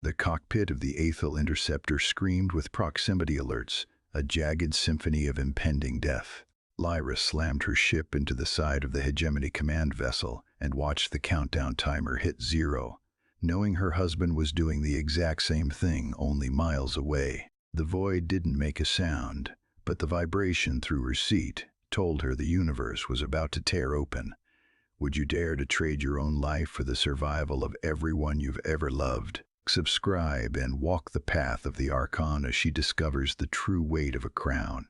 The cockpit of the Aethel interceptor screamed with proximity alerts, a jagged symphony of impending death. Lyra slammed her ship into the side of the Hegemony command vessel and watched the countdown timer hit 0, knowing her husband was doing the exact same thing only miles away. The void didn't make a sound, but the vibration through her seat told her the universe was about to tear open. Would you dare to trade your own life for the survival of everyone you've ever loved? Subscribe and walk the path of the Archon as she discovers the true weight of a crown.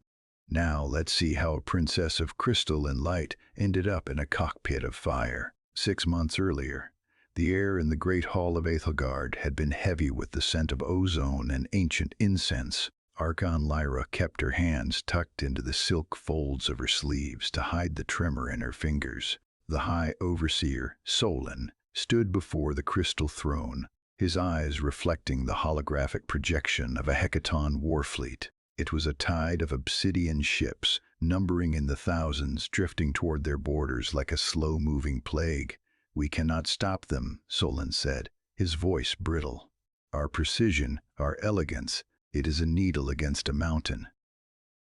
Now let's see how a princess of crystal and light ended up in a cockpit of fire. 6 months earlier, the air in the great hall of Aethelgard had been heavy with the scent of ozone and ancient incense. Archon Lyra kept her hands tucked into the silk folds of her sleeves to hide the tremor in her fingers. The High Overseer, Solon, stood before the crystal throne, his eyes reflecting the holographic projection of a Hecaton warfleet. It was a tide of Obsidian ships, numbering in the thousands, drifting toward their borders like a slow-moving plague. "We cannot stop them," Solon said, his voice brittle. "Our precision, our elegance, it is a needle against a mountain."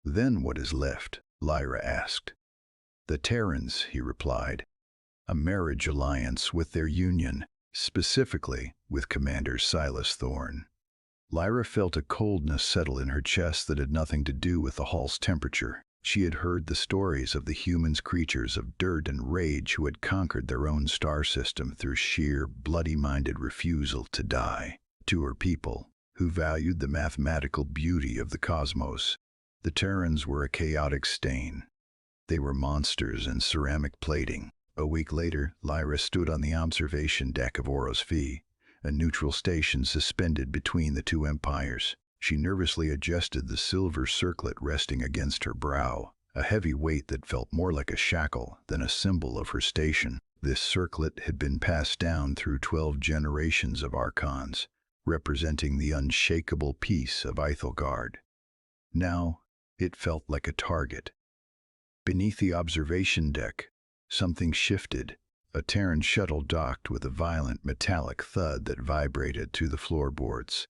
"Then what is left?" Lyra asked. "The Terrans," he replied. "A marriage alliance with their union, specifically with Commander Silas Thorne." Lyra felt a coldness settle in her chest that had nothing to do with the hall's temperature. She had heard the stories of the humans, creatures of dirt and rage who had conquered their own star system through sheer, bloody-minded refusal to die. To her people, who valued the mathematical beauty of the cosmos, the Terrans were a chaotic stain. They were monsters in ceramic plating. A week later, Lyra stood on the observation deck of Oros V, a neutral station suspended between the two empires. She nervously adjusted the silver circlet resting against her brow, a heavy weight that felt more like a shackle than a symbol of her station. This circlet had been passed down through 12 generations of Archons, representing the unshakable peace of Aethelgard. Now, it felt like a target. Beneath the observation deck, something shifted. A Terran shuttle docked with a violent metallic thud that vibrated through the floorboards.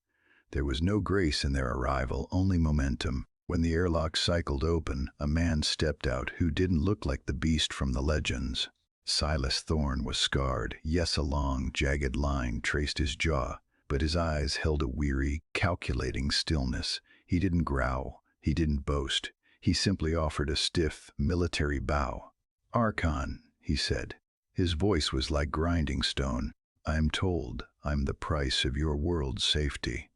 There was no grace in their arrival, only momentum. When the airlock cycled open, a man stepped out who didn't look like the beast from the legends. Silas Thorne was scarred. Yes, a long, jagged line traced his jaw, but his eyes held a weary, calculating stillness. He didn't growl. He didn't boast. He simply offered a stiff, military bow. "Archon," he said. His voice was like grinding stone. "I'm told I'm the price of your world's safety."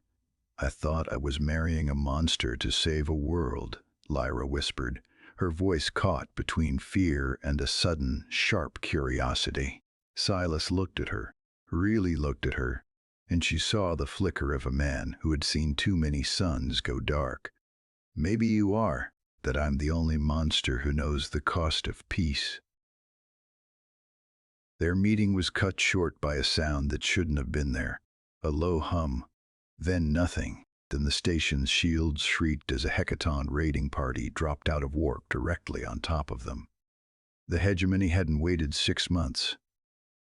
"I thought I was marrying a monster to save a world," Lyra whispered, her voice caught between fear and a sudden, sharp curiosity. Silas looked at her, really looked at her, and she saw the flicker of a man who had seen too many suns go dark. "Maybe you are, that I'm the only monster who knows the cost of peace." Their meeting was cut short by a sound that shouldn't have been there. A low hum. Then nothing. Then the station's shields shrieked as a Hecaton raiding party dropped out of warp directly on top of them. The Hegemony hadn't waited 6 months.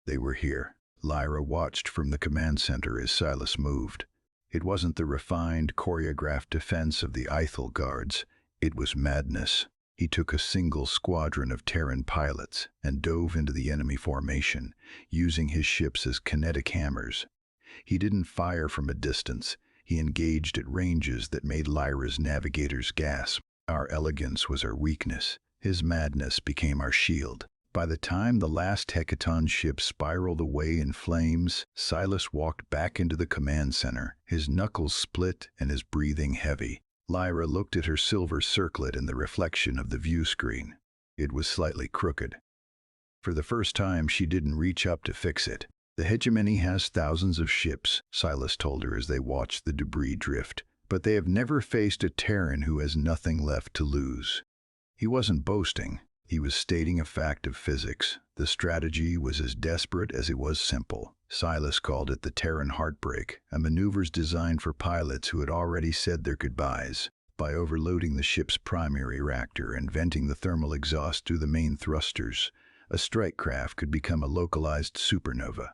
They were here. Lyra watched from the command center as Silas moved. It wasn't the refined, choreographed defense of the Aethelguards. It was madness. He took a single squadron of Terran pilots and dove into the enemy formation, using his ships as kinetic hammers. He didn't fire from a distance. He engaged at ranges that made Lyra's navigators gasp. Our elegance was our weakness. His madness became our shield. By the time the last Hecaton ship spiraled away in flames, Silas walked back into the command center, his knuckles split and his breathing heavy. Lyra looked at her silver circlet in the reflection of the view screen. It was slightly crooked. For the first time, she didn't reach up to fix it. "The Hegemony has thousands of ships," Silas told her as they watched the debris drift, "but they have never faced a Terran who has nothing left to lose." He wasn't boasting. He was stating a fact of physics. The strategy was as desperate as it was simple. Silas called it the Terran heartbreak, a maneuvers designed for pilots who had already said their goodbyes. By overloading the ship's primary reactor and venting the thermal exhaust through the main thrusters, a strike craft could become a localized supernova,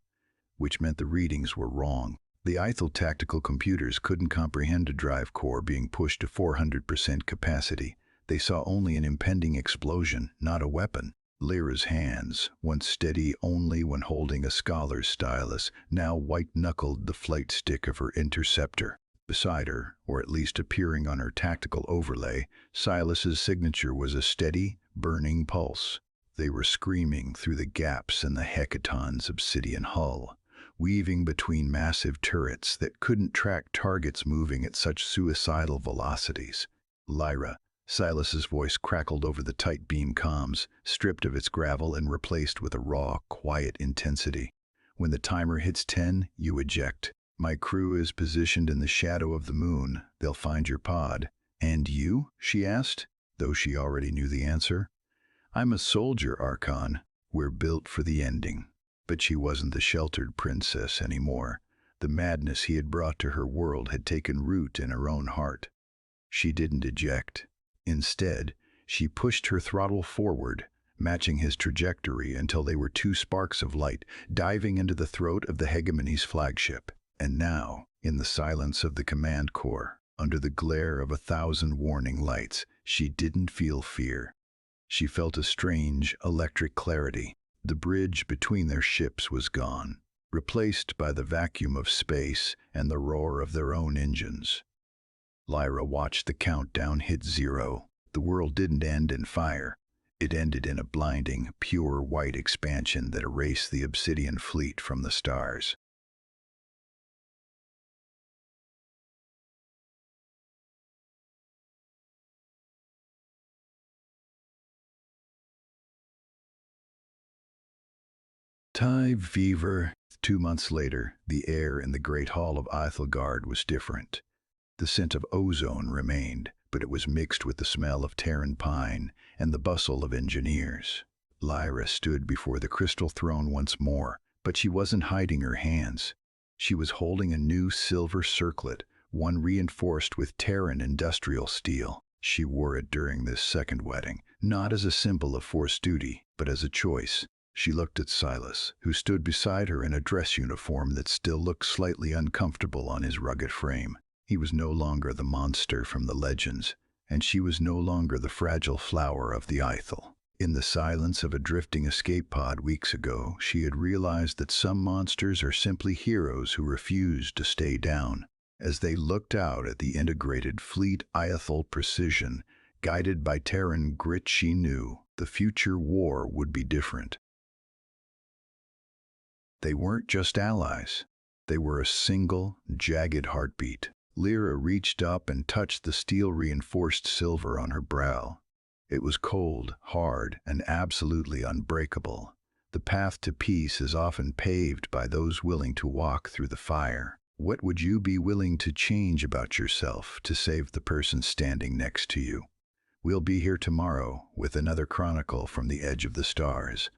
which meant the readings were wrong. The Ithel tactical computers couldn't comprehend a drive core being pushed to 400% capacity. They saw only an impending explosion, not a weapon. Lyra's hands, once steady only when holding a scholar's stylus, now white-knuckled the flight stick of her interceptor. Beside her, or at least appearing on her tactical overlay, Silas's signature was a steady, burning pulse. They were screaming through the gaps in the Hecaton's obsidian hull, weaving between massive turrets that couldn't track targets moving at such suicidal velocities. Lyra, Silas's voice crackled over the tight beam comms, stripped of its gravel and replaced with a raw, quiet intensity. When the timer hits 10, you eject. My crew is positioned in the shadow of the moon. They'll find your pod. And you? She asked, though she already knew the answer. I'm a soldier, Archon. We're built for the ending. But she wasn't the sheltered princess anymore. The madness he had brought to her world had taken root in her own heart. She didn't eject. Instead, she pushed her throttle forward, matching his trajectory until they were two sparks of light, diving into the throat of the Hegemony's flagship. And now, in the silence of the command core, under the glare of 1,000 warning lights, she didn't feel fear. She felt a strange, electric clarity. The bridge between their ships was gone, replaced by the vacuum of space and the roar of their own engines. Lyra watched the countdown hit 0. The world didn't end in fire. It ended in a blinding, pure white expansion that erased the Obsidian fleet from the stars. Time fever. 2 months later, the air in the great hall of Ithilgard was different. The scent of ozone remained, but it was mixed with the smell of Terran pine and the bustle of engineers. Lyra stood before the crystal throne once more, but she wasn't hiding her hands. She was holding a new silver circlet, one reinforced with Terran industrial steel. She wore it during this second wedding, not as a symbol of forced duty, but as a choice. She looked at Silas, who stood beside her in a dress uniform that still looked slightly uncomfortable on his rugged frame. He was no longer the monster from the legends, and she was no longer the fragile flower of the Ithel. In the silence of a drifting escape pod weeks ago, she had realized that some monsters are simply heroes who refuse to stay down. As they looked out at the integrated fleet Ithel precision, guided by Terran grit, she knew the future war would be different. They weren't just allies. They were a single, jagged heartbeat. Lyra reached up and touched the steel-reinforced silver on her brow. It was cold, hard, and absolutely unbreakable. The path to peace is often paved by those willing to walk through the fire. What would you be willing to change about yourself to save the person standing next to you? We'll be here tomorrow with another chronicle from the edge of the stars.